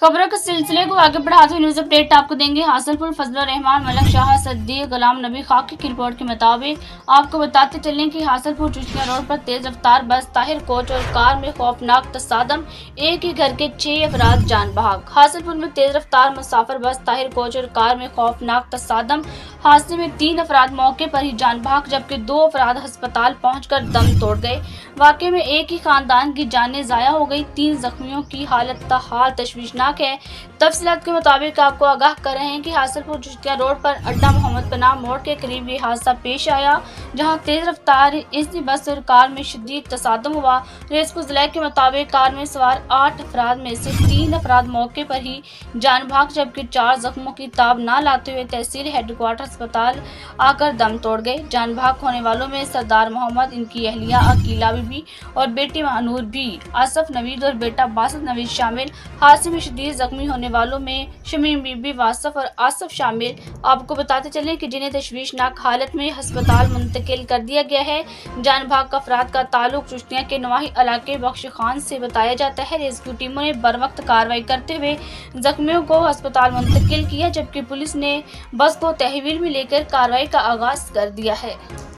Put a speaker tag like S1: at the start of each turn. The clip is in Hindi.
S1: खबरों के सिलसिले को आगे बढ़ाते हुए न्यूज अपडेट आपको देंगे। हासिलपुर फजलुर रहमान, मलक शाह, सद्दीक, गुलाम नबी खाकी की रिपोर्ट के मुताबिक आपको बताते चलें कि हासिलपुर चुचिया रोड पर तेज रफ्तार बस, ताहिर कोच और कार में खौफनाक तसादम, एक ही घर के 6 अफराद जान बहक। हासिलपुर में तेज रफ्तार मुसाफिर बस, ताहिर कोच और कार में खौफनाक तसादम, हादसे में 3 अफराद मौके पर ही जान बहक जबकि 2 अफराद अस्पताल पहुंचकर दम तोड़ गए। वाकई में एक ही खानदान की जानें जाया हो गई। 3 जख्मियों की हालत हाल तशवीशनाक है। तफसीलात के मुताबिक आपको आगाह कर रहे हैं कि हासिलपुर चुचिया रोड पर अड्डा मोहम्मद पनाह मोड़ के करीब ये हादसा पेश आया, जहां तेज रफ्तार इसी बस और कार में शदीद तसादम हुआ। रेस्क्यू जिले के मुताबिक कार में सवार 8 अफराद में से 3 अफराद मौके पर ही जान भाग जबकि 4 जख्मों की ताब न लाते हुए तहसील हेडक्वार्टर अस्पताल आकर दम तोड़ गए। जान भाग होने वालों में सरदार मोहम्मद, इनकी अहलिया अकीला बीबी और बेटी महानूर भी, आसफ नवीद और बेटा बासत नवीद शामिल। हादसे में शदीद जख्मी होने वालों में शमीम बीबी, वासफ और आसफ शामिल। आपको बताते चलें कि जिन्हें तशवीशनाक हालत में अस्पताल मुंतकिल कर दिया गया है। जान भाग का अफराद का ताल्लुक चुचिया के नवाही इलाके बख्श खान से बताया जाता है। रेस्क्यू टीमों ने बर वक्त कार्रवाई करते हुए जख्मियों को अस्पताल मुंतकिल किया जबकि पुलिस ने बस को तहवील में लेकर कार्रवाई का आगाज कर दिया है।